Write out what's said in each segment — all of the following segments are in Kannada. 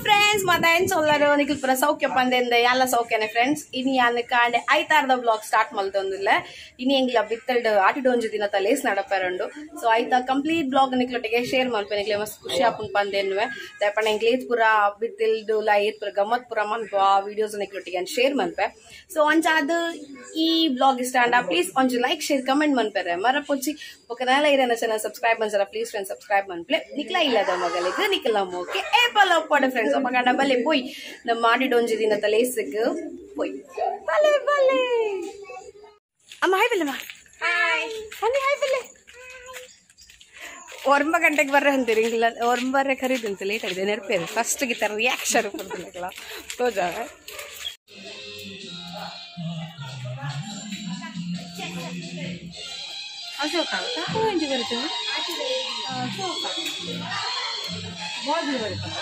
ಫ್ರೆಂಡ್ಸ್ ಮತ್ತೇನ್ ಸೊಲ್ಲರು ನಿಖಿಲ್ ಪುರ ಸೌಖ್ಯ ಪಂದೆಂದ ಎಲ್ಲ ಸೌಖ್ಯನೆ ಫ್ರೆಂಡ್ಸ್ ಇನಿ ಯಾನ ಕಾಂಡೆ ಐತಾರದ ಬ್ಲಾಗ್ ಸ್ಟಾರ್ಟ್ ಮಲ್ತೊಂದಿಲ್ಲ ಇನಿ ಎಂಗ್ಲ ಬಿತ್ತಲ್ಡ್ ಆಟಿಡ್ ಒಂಜಿ ದಿನ ತಲೇಸ್ ನಡಪೆರಂಡು ಸೊ ಐತ ಕಂಪ್ಲೀಟ್ ಬ್ಲಾಗ್ ನಿಕ್ಲೊಟ್ಟಿಗೆ ಶೇರ್ ಮಲ್ಪೆ ನಿಕ್ಲೆ ಮಸ್ತ್ ಖುಷಿ ಆಪುನ್ ಪಂದೆನ್ವೆ ದಯಪಂಡ ಎಂಗ್ಲೇಜ್ ಪುರ ಬಿತ್ತಲ್ಡು ಲೈತ್ ಪುರ ಗಮ್ಮತ್ ಪುರ ಮನ್ಪು ಆ ವಿಡಿಯೋಸ್ ನಿಕ್ಲೊಟ್ಟಿಗೆ ಶೇರ್ ಮಲ್ಪೆ ಸೊ ಅಂಚಾದ ಈ ಬ್ಲಾಗ್ ಇಷ್ಟ ಅಂಡ ಪ್ಲೀಸ್ ಒಂಜಿ ಲೈಕ್ ಶೇರ್ ಕಮೆಂಟ್ ಮನ್ಪೆರೆ ಮರಪೊಚ್ಚಿ ಒಕ್ಕನೆಲ್ಲ ಇರನ ಚಾನಲ್ ಸಬ್ಸ್ಕ್ರೈಬ್ ಮನ್ಸರ ಪ್ಲೀಸ್ ಫ್ರೆಂಡ್ಸ್ ಸಬ್ಸ್ಕ್ರೈಬ್ ಮನ್ಪ್ಲೆ ನಿಕ್ಲ ಇಲ್ಲದ ಮಗಳಿಗೆ ನಿಕ್ಲ ಮೋಕೆ ಏಪಲ್ ಒಪ್ಪಡ ಫ್ರೆಂಡ್ಸ್ ಅಪ್ಪ ಗಂಡ ಬಲ್ಲೆ ಪೋಯ್ ನಮ್ಮ ಮಾಡಿಡೊಂಜಿ ದಿನ ತಲೇಸಕ್ಕೆ ಪೋಯ್ ಬಲೆ ಬಲೆ ಅಮ್ಮ ಹಾಯ್ ಬಲ್ಲೆ ಹಾಯ್ ಅನ್ನಿ ಹಾಯ್ ಬಲ್ಲೆ 9 ಗಂಟೆಗೆ ಬರ್ರೆ ಅಂತೀರಿ ಇಲ್ಲ 9 ಖರೀದಿ ಅಂತ ಲೇಟ್ ಆಗಿದೆ ನೆನಪೇರು ಫಸ್ಟ್ ಗೆ ತರ ರಿಯಾಕ್ಷನ್ ಕೊಡ್ತಿಲ್ಲ ತೋಜಾ ಅಶೋಕ ಎಂಜಿ ಬರ್ತದೆ ಅಶೋಕ ಬಾಜು ಬರ್ತದೆ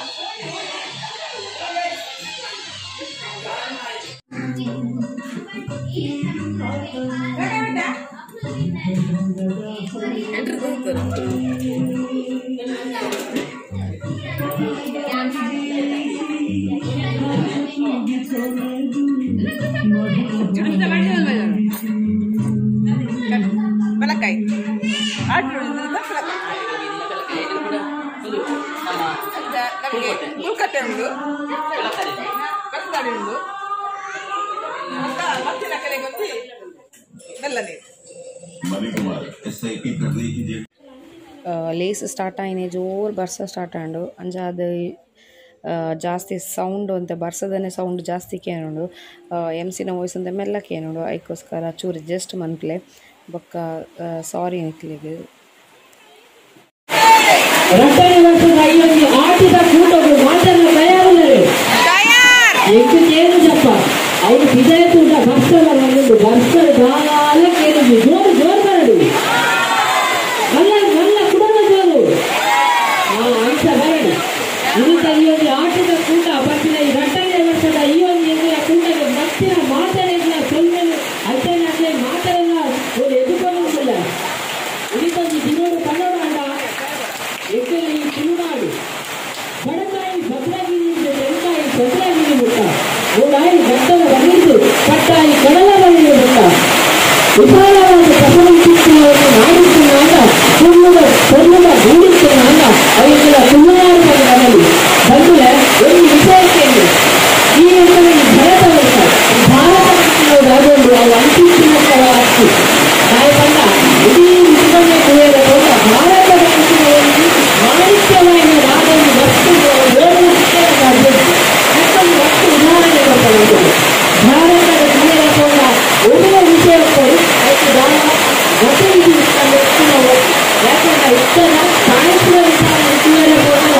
Pelakai. Aduh, pelakai. ಲೇಸ್ ಸ್ಟಾರ್ಟ್ ಆಯ್ನೆ ಜೋರ್ ಬರ್ಸ ಸ್ಟಾರ್ಟ್ ಆಂಡು ಅಂಜಾದ ಜಾಸ್ತಿ ಸೌಂಡ್ ಅಂತ ಬರ್ಸದನೆ ಸೌಂಡ್ ಜಾಸ್ತಿ ಕೇನುಂಡು ಎಂಸಿನ ವಾಯ್ಸ್ ಅಂತ ಮೆಲ್ಲ ಕೇನುಂಡು ಅದಕ್ಕೋಸ್ಕರ ಚೂರು ಜಸ್ಟ್ ಮನ್ಕ್ಲೆ ಬೊಕ್ಕ ಸಾರಿ ನಿಕ್ಲಿಗೆ ಪಟ್ಟಾಯಿ ಕಡಲ ಬಳಿಯ ವಿಶಾಲವಾದ ಪ್ರಪಂಚಿತ್ತೆಯನ್ನು ಮಾಡಿಸಿದಾಗ ಸುಣ್ಣದ ಗೂಡಿಸಿದಾಗ ಅವುಗಳ ಸುಳ್ಳಾರದಲ್ಲಿ ಬಂದ ಒಂದು ವಿಷಯಕ್ಕೆ ಈ ಭರತವಂತ ಭಾರತವನ್ನು ಅವು ಅಂತಿಮವಾದ ತಾಯಿ ಬಂದ ಇಡೀ ವಿಶ್ವವೇ ಕುರಿಯದ ಹೋದ ಭಾರತದ ಮಾಣಿಕ್ಯವಾಗಿ ರಾಜನ್ನು ವಸ್ತು ವಸ್ತು ಉದಾಹರಣೆ ಕೊಡಬಹುದು ಭಾರತದ ಕುರಿಯದ ಹೋದ ಒಳ್ಳೆಯ ವಿಷಯಕ್ಕೂ ಯಾಕಂದ್ರೆ ಇತರ ಸಾಹಿತ್ಯ ವಿಚಾರ ಕುರಿಯದ ಹೋದ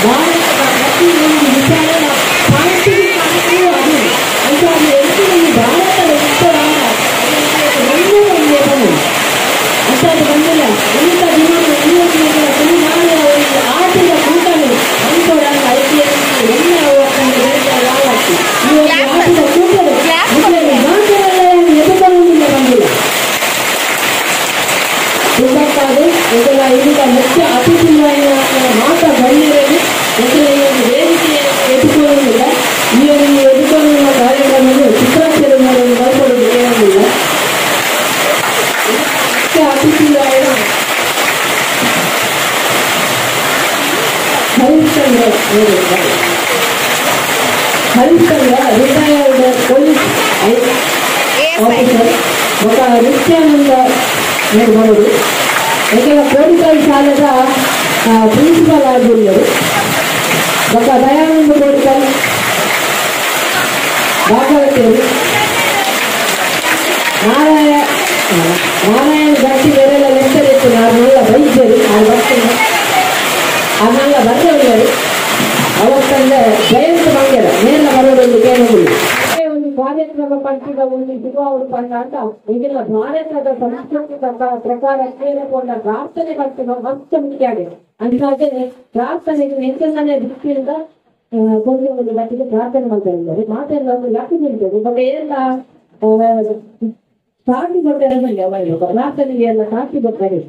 ಭಾರತದ ಪ್ರತಿಯೊಂದು ವಿಚಾರದ ಸಾಹಿತ್ಯಿಕ ಅದು ಅಂತ ಎಲ್ಲಿ ಭಾರತದ ಉತ್ತರವಾದ ಅಂಥದ್ದು ಬಂದಿಲ್ಲ ಇಂಥ ದಿನಗಳು ಆಟದ ಕೂಟಗಳು ಅಂದ್ಕೊಡಂಗ ಐತಿಹಾಸಿಕ ಎಲ್ಲ ಈ ಒಂದು ಆಟದ ಕೂಟಗಳು ಎದುರುಗೊಳ್ಳುವುದಿಲ್ಲ ಬಂದಿಲ್ಲ ತುಂಬಕ್ಕಾಗಿ ಮೊದಲ ಇದೀಗ ಮುಖ್ಯ ಅತಿಥಿಯಾಗಿ ಮಾತ ಗಣ್ಯರಲ್ಲಿ ಮೊದಲ ಈ ಒಂದು ವೇದಿಕೆಯನ್ನು ಎದುರುಗೊಳ್ಳುವುದಿಲ್ಲ ಈ ಒಂದು ಎದುರುಗೊಳ್ಳುವ ಕಾರ್ಯಕ್ರಮವನ್ನು ಚಿತ್ರಾಕ್ಷರವನ್ನು ನೋಡಿಕೊಳ್ಳುವುದು ಏನಿಲ್ಲ ಮುಖ್ಯ ಅತಿಥಿಯಾಗಿ ಹರಿಶ್ಚಂದ್ರ ರಿಟೈರ್ಡ್ ಪೊಲೀಸ್ ಆಫೀಸರ್ ఒక ನಿತ್ಯಾನಂದ ಬರೋದು ಯಾಕೆಂದ್ರೆ ಕೋಡಿಕಲ್ ಶಾಲೆದ ಪ್ರಿನ್ಸಿಪಲ್ ಆಗಿರುವರು ఒక ದಯಾನಂದ ಕೋಡಿಕಲ್ ಭಾಗವತಿಯರು ನಾರಾಯಣ ಜಾತಿ ಬೇರೆಲ್ಲ ಲೆಕ್ಚರ್ ಇತ್ತು ಅದನ್ನೆಲ್ಲ ಬೈದ್ಯರು ಅದನ್ನೆಲ್ಲ ಬರೆದವರು ಅವತ್ತಂದ್ರೆ ಜಯಂತ ಮಂಡ್ಯರ ನೇರ ಬರೋದೊಂದು ಕೇಳೋದಿಲ್ಲ ಒಂದು ಕಾರ್ಯಕ್ರಮ ಪಂಚದ ಒಂದು ಅವರು ಬಂದ ಅಂತ ಈಗಿನ ಭಾರತದ ಸಂಸ್ಕೃತಿ ಪ್ರಕಾರ ಸೇರಿಕೊಂಡ ಪ್ರಾರ್ಥನೆ ಪಂಚದ ಮಸ್ತ್ ಮುಖ್ಯ ಆಗಿದೆ ಅಂತಾದ್ರೆ ಪ್ರಾರ್ಥನೆಗೆ ಹೆಚ್ಚಿನ ದೃಷ್ಟಿಯಿಂದ ಕೊಂಡು ಒಂದು ಮಟ್ಟಿಗೆ ಪ್ರಾರ್ಥನೆ ಮಾಡ್ತಾರೆ ಮಾತೆಲ್ಲ ಒಂದು ಯಾಕೆ ನಿಲ್ತದೆ ಇವಾಗ ಎಲ್ಲ ಸಾಕಿ ಬರ್ತಾರೆ ಪ್ರಾರ್ಥನೆಗೆ ಎಲ್ಲ ಸಾಕಿ ಬರ್ತಾರೆ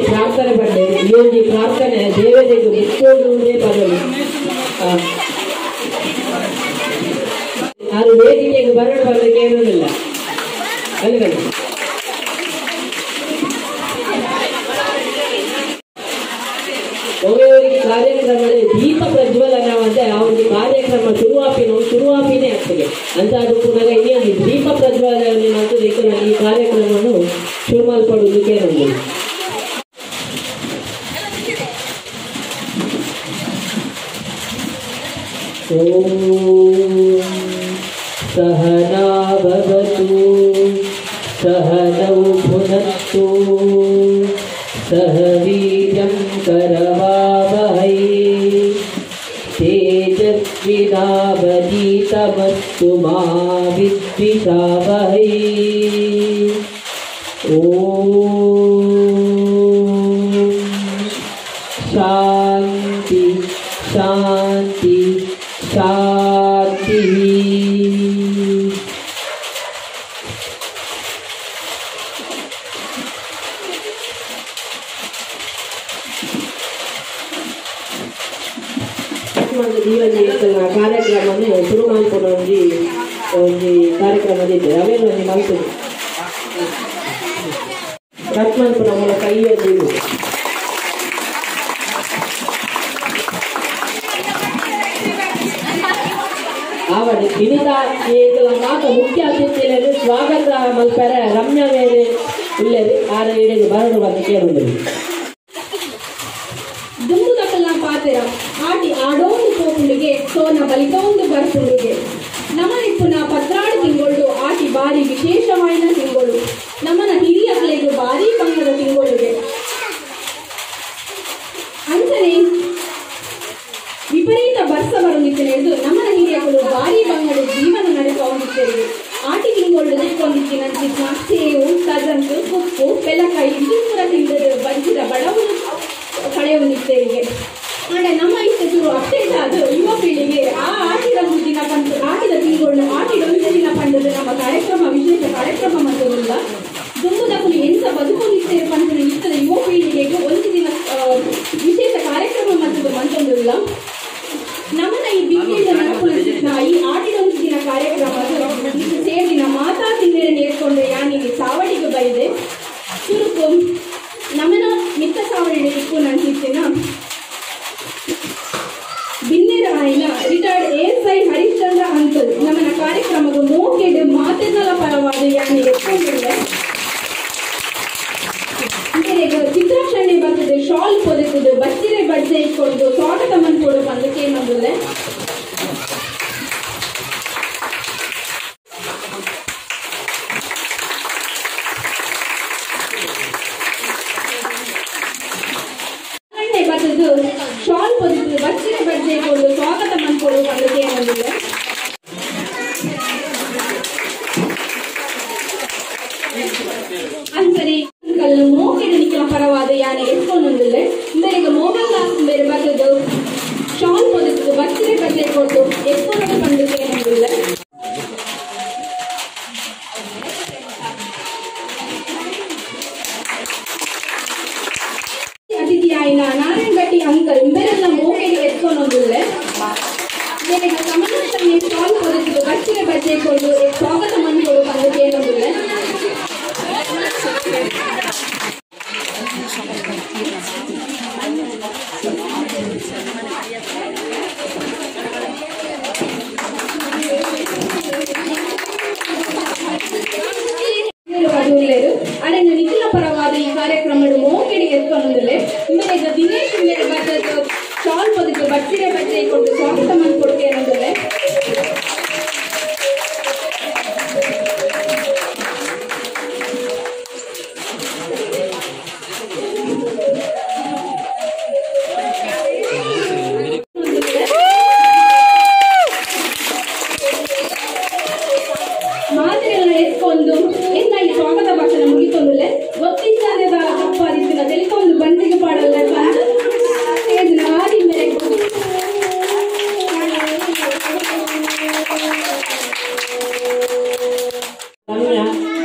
ಪ್ರಾರ್ಥನೆ ಪಡ್ಡೆ ಈ ಪ್ರಾರ್ಥನೆ ದೇವತೆಗೆ ಮುಚ್ಚೋದೇ ಬರಲು ಅದು ವೇದಿಕೆಗೆ ಬರಲು ಬರಲಿಕ್ಕೆ ಇರುವುದಿಲ್ಲ ಅಲ್ಲಿಗೆ ಒಬ್ಬೊಬ್ಬರಿಗೆ ಕಾರ್ಯಕ್ರಮದಲ್ಲಿ ದೀಪ ಪ್ರಜ್ವಲನ ಅಂದ್ರೆ ಅವ್ರಿಗೆ ಕಾರ್ಯಕ್ರಮ ಶುರುವಾಪಿನೇ ಆಗ್ತದೆ ಅಂತ ಅದು ಪುನಃ ಇನ್ನೊಂದು ದೀಪ ಪ್ರಜ್ವಲನೆ ಮಾಡ್ತದಕ್ಕೆ ಈ ಕಾರ್ಯಕ್ರಮವನ್ನು ಶುರು ಮಾಡಿಕೊಳ್ಳುವುದಕ್ಕೆ ನಮಗೆ सहना भवतु सहनौ भुनक्तु सह वीर्यं करवावहै तेजस्विनावधीतमस्तु मा विद्विषावहै ॐ शान्ति शान्ति शांति ಕಾರ್ಯಕ್ರಮವನ್ನು ಶುರು ಮಾಡಿಕೊಂಡು ಒಂದು ಕಾರ್ಯಕ್ರಮದಿದೆ ಅವೇನು ಒಂದು ಮಾಡ್ತೀನಿ ಕಟ್ ಮಾಡ್ಕೊಂಡು ಅವಳ ಕೈಯಲ್ಲಿ आवड़ी विनिता मुख्य अतिथि स्वागत मल्पर रम्या मेरे बरಡು बंद केळुंडु ದುಂಬುದಕಲ್ನ ಪಾತೆರ ಆಟಿ ಆಡೋಂದು ಪೋಪುಂಡಿಗೆ ಸೋನ ಬಲಿತೋಂದು ಬರ್ಪುಂಡಿಗೆ ನಮನಿಪ್ಪುನ ಪತ್ರಾಡು ತಿಂಗಳು ಆಟಿ ಬಾರಿ ವಿಶೇಷವಾಯಿನ ತಿಂಗಳು ನಮ್ಮನ ಹಿರಿಯಗಳಿಗೆ ಬಾರಿ ಬಂಗದ ತಿಂಗಳಿಗೆ ಅಂಚನೆ ವಿಪರೀತ ಬರ್ಸ ಬರುತ್ತಿದ್ದು ನಮ್ಮನ ಹಿರಿಯಗಳು ಬಾರಿ ಬಂಗಡ ಜೀವನ ನಡೆಸಿದ್ದೇವೆ ಆಟಿ ತಿಂಗಳು ನೆಚ್ಕೊಂಡಿದ್ದ ನಂಚಿನ ಸೇವು ಕಜಂತು ಉಪ್ಪು ಬೆಲಕಾಯಿ ಇಂಜುಪುರ ತಿಂದದ ಬಂಜಿದ ಬಡವರು ಕಳೆಯುತ್ತಿದ್ದೇವೆ ಅಂದ್ರೆ ನಮ್ಮ ಇಷ್ಟು ಶುರು ಅಪ್ಡೇಟ್ ಆದ ಯುವ ಪೀಳಿಗೆ ಆ ಆಟಿದ ದಿನ ಬಂತು ಆಟಿದ ತಿಂಗಳು ಆಟಿದೊಂದು ದಿನ ಪಂಡದ ನಮ್ಮ ಕಾರ್ಯಕ್ರಮ ವಿಶೇಷ ಕಾರ್ಯಕ್ರಮ ಮತ್ತೊಂದಿಲ್ಲ ದುಂಬುದಕ್ಕೂ ಎಂತ ಬದುಕೊಂಡಿದ್ದೇವೆ ಪಂಚನ ಇಷ್ಟದ ಯುವ ಪೀಳಿಗೆಗೆ ಒಂದು ದಿನ ವಿಶೇಷ ಕಾರ್ಯಕ್ರಮ ಮತ್ತೊಂದು ಮಂತೊಂದಿಲ್ಲ ನಮ್ಮನ್ನ ಈ ಬಿಗ್ಗೆಯಿಂದ ನಡಪುಳಿಸಿದ ಈ ಆಟಿದೊಂದು ದಿನ ಕಾರ್ಯಕ್ರಮ ಸೇರಿನ ಮಾತಾ ತಿಂದರೆ ನೇರ್ಕೊಂಡು ಯಾನಿಗೆ ಚಾವಡಿಗೆ ಬೈದೆ ಚುರುಕು ಎತ್ಕೊಂಡು ಎಂತ ಈ ಸ್ವಾಗತ ಭಾಷಣ ಮುಗಿತೊಂದುಲೆ ಗೊತ್ತಿದ್ದಾನೆ ತಪ್ಪಾದಿತ್ತಿನ ತೆಲಿಕೊಂಡು ಬಂದಿಗೆ ಪಾಡಲ್ಲ ಬಂದು ಸ್ಟೇಜ್ನ ಆದಿ ಮೇಲೆ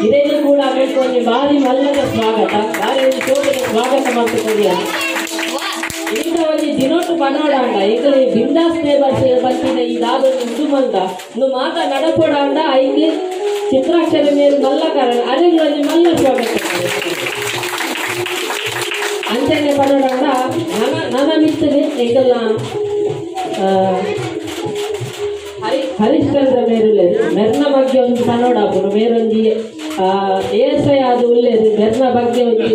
ಇದನ್ನು ಕೂಡ ಬೇಕು ಭಾರಿ ಮಲ್ಲದ ಸ್ವಾಗತ ಭಾರಿ ಒಂದು ಶೋಭೆಯ ಸ್ವಾಗತ ಮಾಡ್ತಿದ್ದೀಯ ಈಗ ಒಂದು ದಿನೊಟ್ಟು ಬನ್ನೋಡಾಂಡ ಈಗ ಬಿಂದಾಸ್ತೆ ಬರ್ತಿನ ಈ ದಾದ ಉಂಟು ಮಂದ ಇನ್ನು ಮಾತ ನಡಪೋಡಾಂಡ ಐದು ಚಿತ್ರಾಕ್ಷರ ಮೇಲೆ ಮಲ್ಲ ಕಾರಣ ಅದಕ್ಕೆ ಒಂದು ಮಲ್ಲ ಸ್ವಾಗತ ಅಂಚನೆ ಬನ್ನೋಡಾಂಡ ನನ್ನ ಮಿತ್ತನೆ ಈಗೆಲ್ಲ ಹರಿಶ್ಚಂದ್ರ ಮೇರುಲೇರು ಮೆರ್ನ ಬಗ್ಗೆ ಒಂದು ಪನ್ನೋಡಾಪುರು ಮೇರೊಂದಿ ASI ಆದ ಉಳ್ಳೇರು ಮೆರ್ನ ಬಗ್ಗೆ ಒಂದು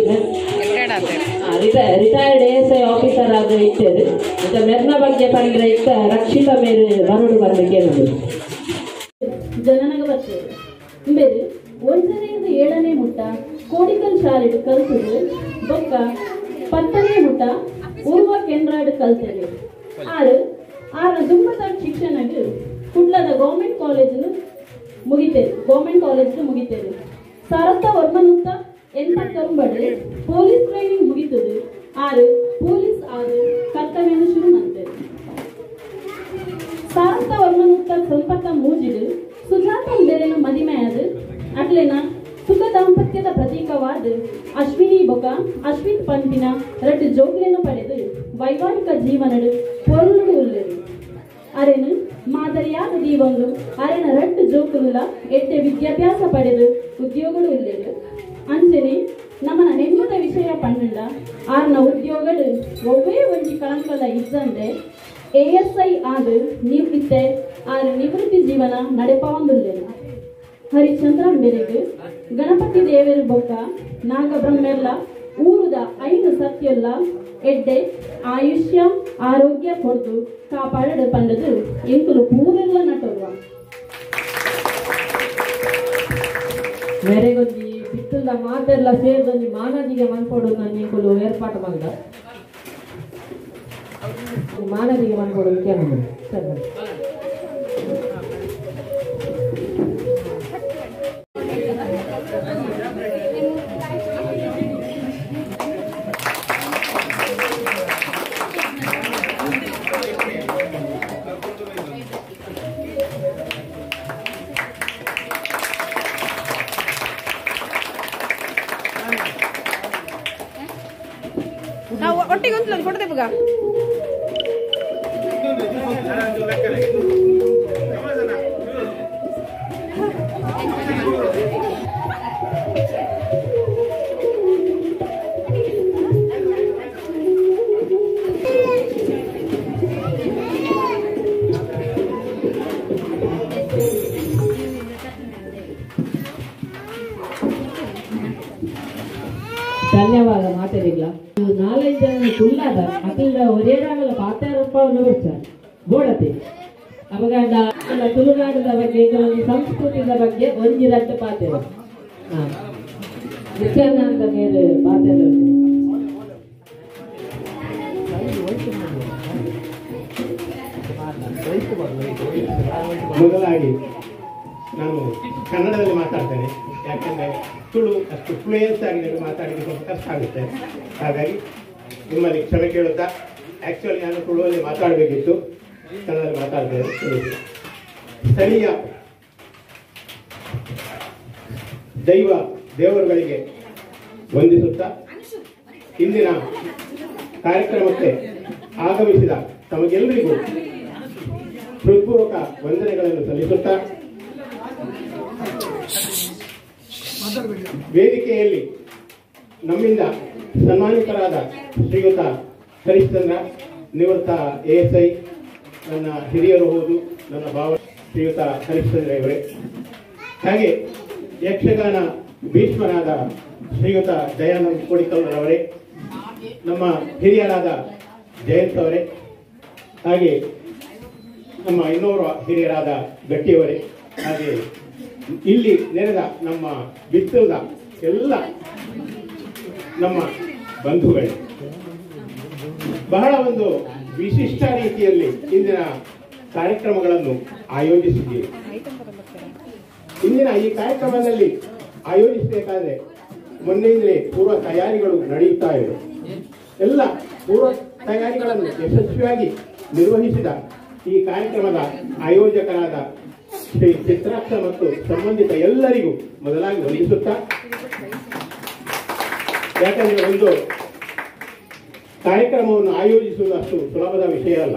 ರಿಟೈರ್ಡ್ ASI ಆಫೀಸರ್ ಆದ ಇಟ್ಟೇರು ಮತ್ತೆ ಮೆರ್ನ ಬಗ್ಗೆ ಪಂಡ್ರೆ ಇತ್ತ ರಕ್ಷಿತ ಮೇರು ಬರೋಡು ಬರ್ಲಿಕ್ಕೆ ಜನನಗ ಬರ್ತೇವೆ ಬೇರೆ 1ನೇಯಿಂದ 7ನೇ ಮುಟ್ಟ ಕೋಡಿಕಲ್ ಶಾಲೆಡು ಕಲ್ತರು ಬೊಕ್ಕ 10ನೇ ಮುಟ್ಟ ಊರ್ವ ಕೆಂಡ್ರಾಡು ಕಲ್ತೇವೆ ಆರ ದುಂಬದ ಶಿಕ್ಷಣಕ್ಕೆ ಕುಡ್ಲದ ಗೌರ್ಮೆಂಟ್ ಕಾಲೇಜ್ ಮುಗಿತೇವೆ ಸರತ್ತ ವರ್ಮನುತ್ತ 80 ಪೊಲೀಸ್ ಟ್ರೈನಿಂಗ್ ಮುಗಿತದೆ ಪೊಲೀಸ್ ಆದ ಕರ್ತವ್ಯವನ್ನು ಶುರು ಮಾಡ್ತೇವೆ ಸರತ್ತ ವರ್ಮನುತ್ತ ಸ್ವಲ್ಪ ಮೂಜಿಡು ಸುಜಾತ ಬೇರೆನ ಮದಿಮೆಯಾದ ಅಟ್ಲೇನ ಸುಖ ದಾಂಪತ್ಯದ ಪ್ರತೀಕವಾದ ಅಶ್ವಿನ್ ಪಂಪಿನ 2 ಜೋಗ್ಲೆಯನ್ನು ಪಡೆದು ವೈವಾಹಿಕ ಜೀವನಡು ಪೊರುಳು ಉಳ್ಳರು ಅರೆನು ಮಾದರಿಯಾದ ದೀವಂದು ಅರೆನ 2 ಜೋಕುಲ ಎಟ್ಟೆ ವಿದ್ಯಾಭ್ಯಾಸ ಪಡೆದು ಉದ್ಯೋಗಗಳು ಉಳ್ಳರು ಅಂಚನೆ ನಮ್ಮನ ನೆಮ್ಮದ ವಿಷಯ ಪಂಡ ಆರ್ನ ಉದ್ಯೋಗಗಳು ಒವ್ವೇ ಒಂಜಿ ಕಳಂಕದ ಇದ್ದಂದ್ರೆ ASI ಆದ ನಿವೃತ್ತೆ ನಿವೃತ್ತಿ ಜೀವನ ನಡೆಪವಂದುಳ್ಳರು ಹರಿಶ್ಚಂದ್ರ ಬೆರೆಗೆ ಗಣಪತಿ ದೇವರು ಬೊಕ್ಕ ನಾಗಬ್ರಹ್ಮೆಲ್ಲ ಊರುದ 5 ಸತ್ಯಲ್ಲ ಎಡ್ಡೆ ಆಯುಷ್ಯ ಆರೋಗ್ಯ ಕೊಡ್ದು ಕಾಪಾಡಡು ಪಂಡದು ಎಂಕುಲು ಪೂರೆಲ್ಲ ನಟೋಲ್ವ ಮೇರೆಗೊಂದು ಬಿತ್ತದ ಮಾತೆಲ್ಲ ಸೇರಿದೊಂದು ಮಾನದಿಗೆ ಮನ್ಕೊಡು ನಾನು ಎಂಕುಲು ಏರ್ಪಾಟು ಮಾಡಿದ ಮಾನದಿಗೆ ಮನ್ಕೊಡು ಕೇಳ ಸರಿ ನಾವು ಒಟ್ಟಿಗೆ ಒಂದು ಕೊಡ್ತೇವೆ ಈಗ ಧನ್ಯವಾದ ಮಾತಾಡಿಲ್ಲ 4-5 ಜನ ತುಳ್ಳಾದ ಅತಿಲ್ಲ ಒರೇರಾಗಲ್ಲ ಪಾತಾರಪ್ಪವನ್ನು ಬರ್ತಾರೆ ಗೋಡತೆ ಅವಗಂಡ ತುಳುನಾಡದ ಬಗ್ಗೆ ಸಂಸ್ಕೃತಿಯ ಬಗ್ಗೆ ಒಂದಿರಟ್ಟು ಪಾತೆರು ನಿತ್ಯಾನಂದ ಮೇಲೆ ಪಾತೆರು ಮೊದಲಾಗಿ ನಾನು ಕನ್ನಡದಲ್ಲಿ ಮಾತಾಡ್ತೇನೆ, ಯಾಕೆಂದರೆ ತುಳು ಅಷ್ಟು ಫ್ಲೂಯೆನ್ಸ್ ಆಗಿ ಮಾತಾಡಲಿಕ್ಕೆ ಸ್ವಲ್ಪ ಕಷ್ಟ ಆಗುತ್ತೆ. ಹಾಗಾಗಿ ನಿಮ್ಮಲ್ಲಿ ಕ್ಷಮೆ ಕೇಳುತ್ತಾ, ಆ್ಯಕ್ಚುಲಿ ನಾನು ತುಳುವಲ್ಲಿ ಮಾತಾಡಬೇಕಿತ್ತು, ಕನ್ನಡದಲ್ಲಿ ಮಾತಾಡ್ತೇನೆ. ಸ್ಥಳೀಯ ದೇವರುಗಳಿಗೆ ವಂದಿಸುತ್ತಾ ಇಂದಿನ ಕಾರ್ಯಕ್ರಮಕ್ಕೆ ಆಗಮಿಸಿದ ತಮಗೆಲ್ಲರಿಗೂ ಹೃತ್ಪೂರ್ವಕ ವಂದನೆಗಳನ್ನು ಸಲ್ಲಿಸುತ್ತಾ, ವೇದಿಕೆಯಲ್ಲಿ ನಮ್ಮಿಂದ ಸನ್ಮಾನಿತರಾದ ಶ್ರೀಯುತ ಹರಿಶ್ಚಂದ್ರ, ನಿವೃತ್ತ ASI, ನನ್ನ ಹಿರಿಯರು ಹೌದು, ನನ್ನ ಭಾವ ಶ್ರೀಯುತ ಹರಿಶ್ಚಂದ್ರ ಇವರೇ, ಹಾಗೆ ಯಕ್ಷಗಾನ ಭೀಷ್ಮರಾದ ಶ್ರೀಯುತ ದಯಾನಂದ ಕೋಡಿಕಲ್ರವರೇ, ನಮ್ಮ ಹಿರಿಯರಾದ ಜಯಂತ್ ಅವರೇ, ಹಾಗೆ ನಮ್ಮ ಇನ್ನೋರ್ವ ಹಿರಿಯರಾದ ಗಟ್ಟಿಯವರೇ, ಹಾಗೆ ಇಲ್ಲಿ ನೆರೆದ ನಮ್ಮ ಬಿತ್ತದ ಎಲ್ಲ ನಮ್ಮ ಬಂಧುಗಳೇ, ಬಹಳ ಒಂದು ವಿಶಿಷ್ಟ ರೀತಿಯಲ್ಲಿ ಇಂದಿನ ಕಾರ್ಯಕ್ರಮಗಳನ್ನು ಆಯೋಜಿಸಿದ್ದೀರಿ. ಇಂದಿನ ಈ ಕಾರ್ಯಕ್ರಮದಲ್ಲಿ ಆಯೋಜಿಸಬೇಕಾದ್ರೆ ಮೊನ್ನೆಯಿಂದಲೇ ಪೂರ್ವ ತಯಾರಿಗಳು ನಡೆಯುತ್ತಾ ಇವೆ. ಎಲ್ಲ ಪೂರ್ವ ತಯಾರಿಗಳನ್ನು ಯಶಸ್ವಿಯಾಗಿ ನಿರ್ವಹಿಸಿದ ಈ ಕಾರ್ಯಕ್ರಮದ ಆಯೋಜಕರಾದ ಶ್ರೀ ಚಿತ್ರಾಕ್ಷ ಮತ್ತು ಸಂಬಂಧಿತ ಎಲ್ಲರಿಗೂ ಮೊದಲಾಗಿ ವಂದಿಸುತ್ತಾ, ಯಾಕಂದ್ರೆ ಒಂದು ಕಾರ್ಯಕ್ರಮವನ್ನು ಆಯೋಜಿಸುವುದು ಅಷ್ಟು ಸುಲಭದ ವಿಷಯ ಅಲ್ಲ.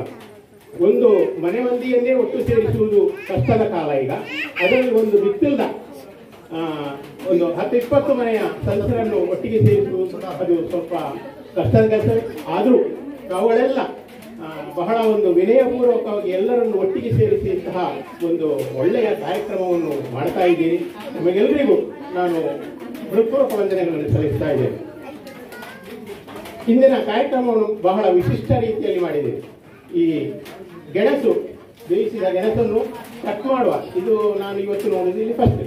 ಒಂದು ಮನೆ ಮಂದಿಯನ್ನೇ ಒಟ್ಟು ಸೇರಿಸುವುದು ಕಷ್ಟದ ಕಾಲ ಈಗ. ಅದರಲ್ಲಿ ಒಂದು ಬಿತ್ತಿಲ್ದ ಒಂದು 10-20 ಮನೆಯ ಸದಸ್ಯರನ್ನು ಒಟ್ಟಿಗೆ ಸೇರಿಸುವುದು ಅದು ಸ್ವಲ್ಪ ಕಷ್ಟದ ಕೆಲಸವೇ. ಆದರೂ ಅವುಗಳೆಲ್ಲ ಬಹಳ ಒಂದು ವಿನಯಪೂರ್ವಕವಾಗಿ ಎಲ್ಲರನ್ನು ಒಟ್ಟಿಗೆ ಸೇರಿಸಿ ಇಂತಹ ಒಂದು ಒಳ್ಳೆಯ ಕಾರ್ಯಕ್ರಮವನ್ನು ಮಾಡ್ತಾ ಇದ್ದೀನಿ. ನಿಮಗೆಲ್ಲರಿಗೂ ನಾನು ಹೃತ್ಪೂರ್ವಕ ವಂದನೆಗಳನ್ನು ಸಲ್ಲಿಸ್ತಾ ಇದ್ದೇನೆ. ಇಂದಿನ ಕಾರ್ಯಕ್ರಮವನ್ನು ಬಹಳ ವಿಶಿಷ್ಟ ರೀತಿಯಲ್ಲಿ ಮಾಡಿದ್ದೇವೆ. ಈ ಗೆಣಸು, ಬೇಯಿಸಿದ ಗೆಣಸನ್ನು ಕಟ್ ಮಾಡುವ, ಇದು ನಾನು ಇವತ್ತು ನೋಡುವುದು ಇಲ್ಲಿ ಫಸ್ಟ್.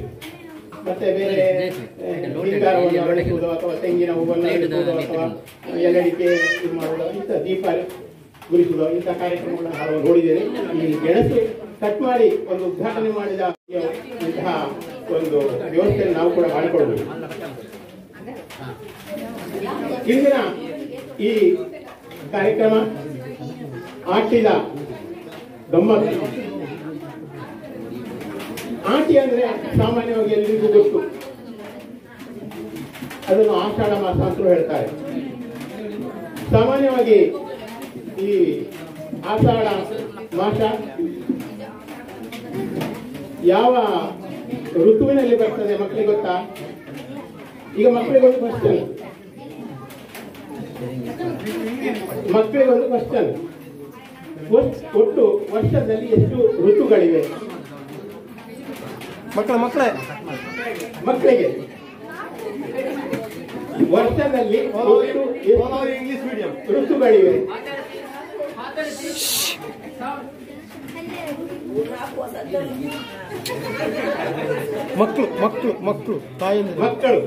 ಮತ್ತೆ ಬೇರೆ ಹಿಂಗಾರವನ್ನು ಬೆಳೆಸುವುದು ಅಥವಾ ತೆಂಗಿನ ಹೂವನ್ನು ಬೆಳೆಸುವುದು ಅಥವಾ ಎಲ್ಲಡಿಕೆ ಇದು ಮಾಡುವುದು, ಇಂಥ ದೀಪ ಗುರಿಸುವುದು, ಇಂಥ ಕಾರ್ಯಕ್ರಮಗಳನ್ನು ಹಲವು ನೋಡಿದ್ದೇನೆ. ಈ ಗೆಣಸು ಕಟ್ ಮಾಡಿ ಒಂದು ಉದ್ಘಾಟನೆ ಮಾಡಿದ ಇಂತಹ ಒಂದು ವ್ಯವಸ್ಥೆಯನ್ನು ನಾವು ಕೂಡ ಮಾಡಿಕೊಳ್ಬೇಕು. ಇಂದಿನ ಈ ಕಾರ್ಯಕ್ರಮ ಆಟಿದ ಗಮ್ಮತ್ತು. ಆಟಿ ಅಂದ್ರೆ ಸಾಮಾನ್ಯವಾಗಿ ಎಲ್ಲರಿಗೂ ಗೊತ್ತು, ಅದನ್ನು ಆಷಾಢ ಮಾಸ ಅಂತ ಹೇಳ್ತಾರೆ. ಸಾಮಾನ್ಯವಾಗಿ ಈ ಆಷಾಢ ಮಾಸ ಯಾವ ಋತುವಿನಲ್ಲಿ ಬರ್ತದೆ ಮಕ್ಕಳಿಗೆ ಗೊತ್ತಾ? ಈಗ ಮಕ್ಕಳಿಗೊಂದು ಕ್ವಶನ್, ಒಟ್ಟು ವರ್ಷದಲ್ಲಿ ಎಷ್ಟು ಋತುಗಳಿವೆ? ಮಕ್ಕಳಿಗೆ ವರ್ಷದಲ್ಲಿ ಇಂಗ್ಲಿಷ್ ಮೀಡಿಯಂ ಋತುಗಳಿವೆ? ಮಕ್ಕಳು ಮಕ್ಕಳು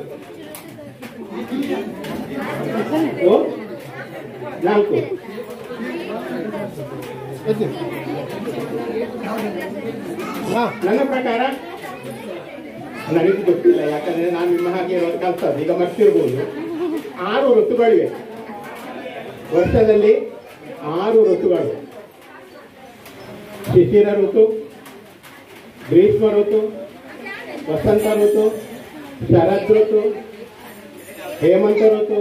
4. ನನ್ನ ಪ್ರಕಾರ ನನಗೆ ಗೊತ್ತಿಲ್ಲ, ಯಾಕಂದ್ರೆ ನಾನು ನಿಮ್ಮ ಹಾಗೆ ಕಲ್ತದ್ದು, ಈಗ ಮರ್ತಿರ್ಬೋದು. 6 ಋತುಗಳಿವೆ ವರ್ಷದಲ್ಲಿ. 6 ಋತುಗಳು: ಶಿಶಿರ ಋತು, ಗ್ರೀಷ್ಮ ಋತು, ವಸಂತ ಋತು, ಶರದ್ ಋತು, ಹೇಮಂತ ಋತು,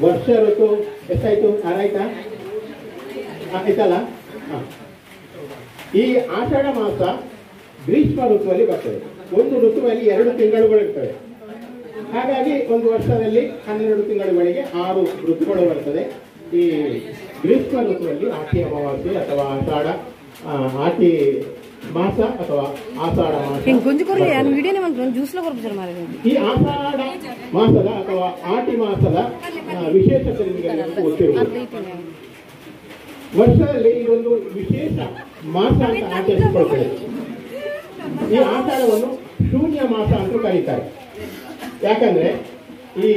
ವರ್ಷ ಋತು. ಎಷ್ಟಾಯ್ತು? 6 ಆಯ್ತಾ? ಆಯ್ತಲ್ಲ? ಈ ಆಷಾಢ ಮಾಸ ಗ್ರೀಷ್ಮ ಋತುವಲ್ಲಿ ಬರ್ತದೆ. ಒಂದು ಋತುವಲ್ಲಿ 2 ತಿಂಗಳುಗಳಿರ್ತವೆ. ಹಾಗಾಗಿ ಒಂದು ವರ್ಷದಲ್ಲಿ 12 ತಿಂಗಳುಗಳಿಗೆ 6 ಋತುಗಳು ಬರ್ತದೆ. ಈ ಗ್ರೀಷ್ಮ ಋತುವಲ್ಲಿ ಆಟಿ ಅಮಾವಾಸ್ಯೆ ಅಥವಾ ಆಟಿ ಮಾಸ ಅಥವಾ ಆಷಾಢ ಮಾಸ. ಈ ಆಷಾಢ ಮಾಸದ ಅಥವಾ ಆಟಿ ಮಾಸದ ವಿಶೇಷತೆ ನಿಮಗೆ ಗೊತ್ತಿರಬಹುದು. ವರ್ಷದಲ್ಲಿ ಇದೊಂದು ವಿಶೇಷ ಮಾಸ ಅಂತ ಆಚರಿಸಿಕೊಳ್ತೇವೆ. ಈ ಆಷಾಢವನ್ನು ಶೂನ್ಯ ಮಾಸ ಅಂತ ಕರೀತಾರೆ. ಯಾಕಂದ್ರೆ ಈ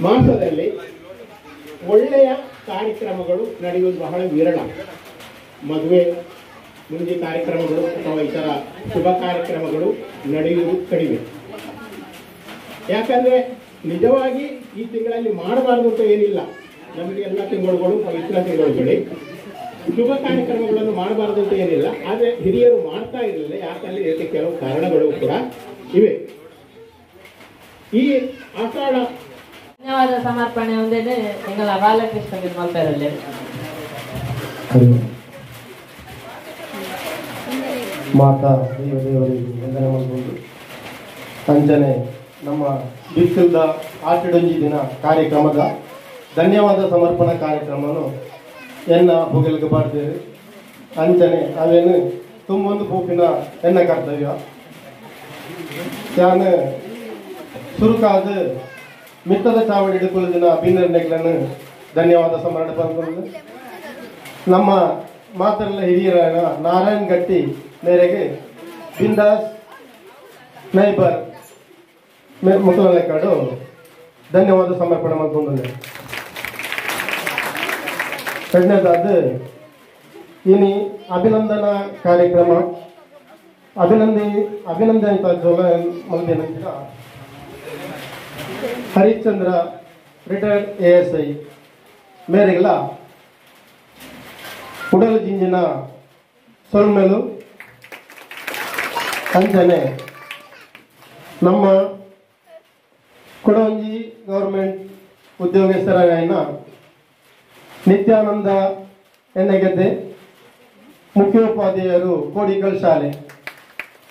ಮಾಸದಲ್ಲಿ ಒಳ್ಳೆಯ ಕಾರ್ಯಕ್ರಮಗಳು ನಡೆಯುವುದು ಬಹಳ ವಿರಳ. ಮದುವೆ ಮುಂಜಿ ಕಾರ್ಯಕ್ರಮಗಳು ಅಥವಾ ಇತರ ಶುಭ ಕಾರ್ಯಕ್ರಮಗಳು ನಡೆಯುವುದು ಕಡಿಮೆ. ಯಾಕಂದ್ರೆ ನಿಜವಾಗಿ ಈ ತಿಂಗಳಲ್ಲಿ ಮಾಡಬಾರದು ಅಂತ ಏನಿಲ್ಲ. ನಮಗೆ ಎಲ್ಲ ತಿಂಗಳುಗಳು ಪವಿತ್ರ ತಿಂಗಳುಗಳೇ. ಶುಭ ಕಾರ್ಯಕ್ರಮಗಳನ್ನು ಮಾಡಬಾರದು ಅಂತ ಏನಿಲ್ಲ. ಆದರೆ ಹಿರಿಯರು ಮಾಡ್ತಾ ಇರಲಿಲ್ಲ. ಯಾಕಂದ್ರೆ ಇದಕ್ಕೆ ಕೆಲವು ಕಾರಣಗಳು ಕೂಡ ಇವೆ. ಈ ಆಷಾಢ ಧನ್ಯವಾದ ಸಮರ್ಪಣೆ ಒಂದೇನೆ ಎಂಗಳ ಬಾಲಕೃಷ್ಣಗೆ ಮಲ್ಪೆರಲ್ಲಿ ಮಾತಾ ದೇವರಿಗೆ ವಂದನೆ ಮಾಡಿಕೊಂಡು ಅಂಜನೆ ನಮ್ಮ ಬಿಸಿಲ್ದ ಆಟಿಡೊಂಜಿ ದಿನ ಕಾರ್ಯಕ್ರಮದ ಧನ್ಯವಾದ ಸಮರ್ಪಣಾ ಕಾರ್ಯಕ್ರಮವನ್ನು ಎನ್ನ ಹೋಗಲಿಗೆ ಬಾರ್ದೇವೆ. ಅಂಚನೆ ಅವೇನು ತುಂಬೊಂದು ಪೂಪಿನ ಎನ್ನ ಕರ್ತವ್ಯ. ಯಾನು ಸುರುಕಾದ ಮಿತ್ತದ ಚಾವಡಿ ಹಿಡಿಕೊಳ್ಳುದಿನ ಅಭಿನಂದನೆಗಳನ್ನು ಧನ್ಯವಾದ ಸಮರ್ಪಣೆ ಪಡ್ಕೊಂಡು ನಮ್ಮ ಮಾತರೆಲ್ಲ ಹಿರಿಯರಾಗ ನಾರಾಯಣ್ ಗಟ್ಟಿ ಮೇರೆಗೆ ಬಿಂದಾಸ್ ನೈಬರ್ ಮುಖಲೆಕ್ಕಾಡು ಧನ್ಯವಾದ ಸಮರ್ಪಣೆ ಮಾಡ್ಕೊಂಡೆ. ಎರಡನೇದಾದ ಇನಿ ಅಭಿನಂದನಾ ಕಾರ್ಯಕ್ರಮ ಅಭಿನಂದನೆ ಜೋಲ ಮಲ್ದೇನಂತೀರ ಹರಿಶ್ಚಂದ್ರ ರಿಟೈರ್ಡ್ ASI ಮೇರೆಗಳ ಉಡಲ ಜಿಂಜಿನ ಸೊಲ್ಮೆಲು ಅಂಜನೆ ನಮ್ಮ ಕೊಡವಂಜಿ ಗೌರ್ಮೆಂಟ್ ಉದ್ಯೋಗಸ್ಥರಾಯನ ನಿತ್ಯಾನಂದ ಎಣ್ಣೆಗೆದ್ದೆ ಮುಖ್ಯೋಪಾಧ್ಯಾಯರು ಕೋಡಿಕಲ್ ಶಾಲೆ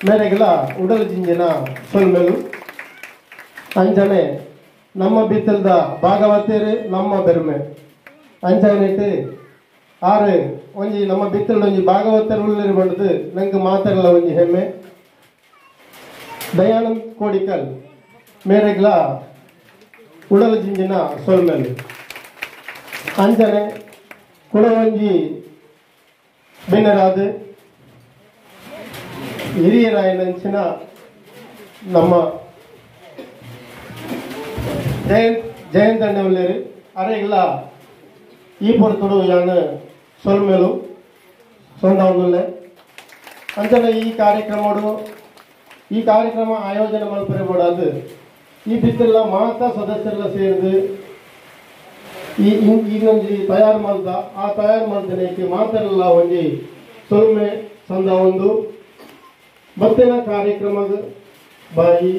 ಮೇರೆಗಳ ಉಡಲ ಜಿಂಜಿನ ಸೊಲ್ಮೆಲು ಅಂಜನೆ ನಮ್ಮ ಬಿತ್ತಲ್ದ ಭಾಗವತೇರೆ ನಮ್ಮ ಬೆರುಮೆ ಅಂಜನೆಟ್ಟು ಆರು ಒಂಜಿ ನಮ್ಮ ಬಿತ್ತಲ್ದ ಒಂಜಿ ಭಾಗವತರು ಉಳ್ಳರಿ ಬಂಡದು ನಂಗೆ ಮಾತಾಡಲ್ಲ ಒಂಜಿ ಹೆಮ್ಮೆ ದಯಾನಂದ್ ಕೋಡಿಕಲ್ ಮೇರೆಗಳ ಉಡಲ ಜಿಂಜಿನ ಸೊಲ್ಮೆಲು ಅಂಜನೆ ಕುಡವಂಜಿ ಬೆನ್ನರಾದ ಹಿರಿಯರಾಯನಂಚಿನ ನಮ್ಮ ಜಯಂತ್ ಅಣ್ಣವಲ್ಲೇರು ಅರೆಗಳ ಈ ಪೊರ್ತುಡು ಯಾನು ಸೊಲ್ಮೆಲು ಸೊಂದವನ್ನುಲ್ಲೆ ಅಂಚನೆ ಈ ಕಾರ್ಯಕ್ರಮ ಆಯೋಜನೆ ಮಲ್ಪರೆಬೋಡಾದು ಈ ಬಿತ್ತೆಲ್ಲ ಮಾತ ಸದಸ್ಯರೆಲ್ಲ ಸೇರಿದು ಈಗೊಂದು ತಯಾರು ಮಾಡ್ದ ಆ ತಯಾರು ಮಾಡ್ದನೇಕೆ ಮಾತೆಲ್ಲ ಒಂಜಿ ಸೊಲ್ಮೆ ಸಂದ ಒಂದು ಬತ್ತಿನ ಕಾರ್ಯಕ್ರಮದ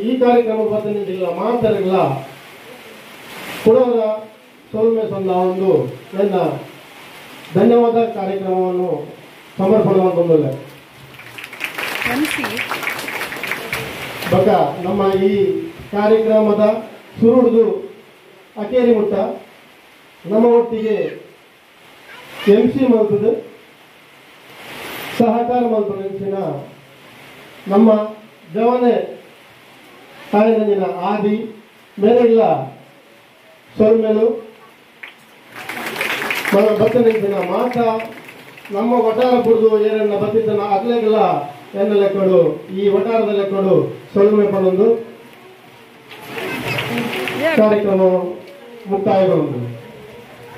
ಈ ಕಾರ್ಯಕ್ರಮ ಬತ್ತನಿಲ್ಲ ಮಾತರಿಲ್ಲ ಕೊಡೋರ ಸೊಲ್ಮೆ ಸಂದ ಒಂದು ನನ್ನ ಧನ್ಯವಾದ ಕಾರ್ಯಕ್ರಮವನ್ನು ಸಮರ್ಪಣೆ ಮಾಡಿಕೊಂಡಲ್ಲ ಬಕ ನಮ್ಮ ಈ ಕಾರ್ಯಕ್ರಮದ ಸುರುಡ್ದು ಅಕೇರಿ ಮುಟ್ಟ ನಮ್ಮ ಒಟ್ಟಿಗೆ MC ಮಲ್ಪದು ಸಹಕಾರ ಮಲ್ಪನ ನಮ್ಮ ಜವನೆ ಕಾಯಿನ ಆದಿ ಮೇರೆಲ್ಲ ಸೊಲ್ಮೆಲು ಬತ್ತನಿಂಚಿನ ಮಾತ ನಮ್ಮ ವಟಾರ ಬುಡ್ದು ಏರನ್ನ ಬತ್ತಿದ್ದನ ಅಗ್ಲೆಗೆಲ್ಲ ಎನ್ನ ಲೆಕ್ಕಡು ಈ ವಟಾರದ ಲೆಕ್ಕಡು ಸೊಲ್ಮೆ ಪಡೊಂದು ಕಾರ್ಯಕ್ರಮ ಮುಕ್ತಾಯಗೊಂಡು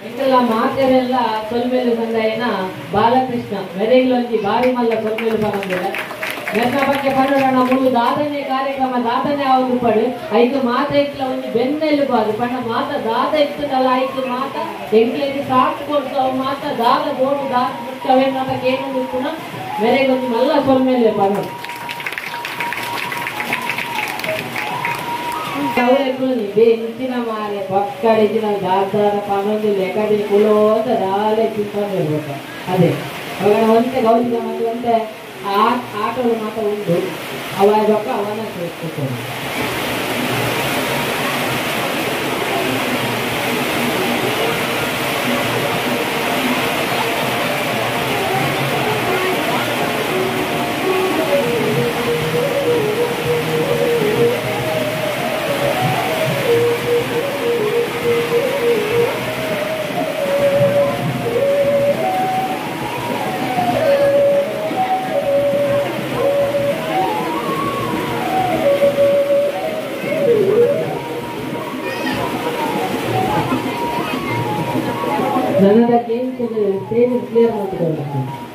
ಇಂಕಲ್ಲ ಮಾತೆರೆಲ್ಲ ಸೊಲ್ಮೇಲು ಸಂದಾಯನ ಬಾಲಕೃಷ್ಣ ಮೆರೆಗ್ಲೊಂಜಿ ಬಾರಿ ಮಲ್ಲ ಸೊಲ್ಮೇಲು ಪರಂದಿರ ಮೆರ್ನ ಬಗ್ಗೆ ಪನ್ನಡಣ ಮುಳು ದಾದನೆ ಕಾರ್ಯಕ್ರಮ ದಾದನೆ ಆವುದು ಪಡು ಐದು ಮಾತ ಇಟ್ಲ ಒಂದು ಬೆನ್ನೆಲು ಬಾದು ಪಣ್ಣ ಮಾತ ದಾದ ಇತ್ತದಲ್ಲ ಐದು ಮಾತ ಎಂಕ್ಲೆಗೆ ಸಾಕು ಕೊಡ್ತಾವ ಮಾತ ದಾದ ಬೋಡು ದಾದ ಮುಟ್ಟವೇನ ಏನು ಪುಣ ಮೆರೆಗೊಂದು ಮಲ್ಲ ಸೊಲ್ಮೇಲೆ ಪಡು ಬೆಂಚಿನ ಮಾರೆ ಪಕ್ಕಡಿನ ದಾದಾರ ಪನ್ನೊಂದು ಲೆಕ್ಕಡಿ ಕುಲೋ ಅಂತ ದಾಲೆ ಚಿಂತನೆ ಅದೇ ಅವಾಗ ಒಂತೆ ಗೌರಿಗ ಮತ್ತು ಒಂತೆ ಆಟಗಳು ಮಾತ್ರ ಉಂಟು ಅವಾಗ ಅವನ ಸೇರ್ಕೊಳ್ತಾರೆ ನನಗೆ ಸ್ಟೇಜ್ ಕ್ಲಿಯರ್ ಮಾಡ್ತಿದ್ದಾರೆ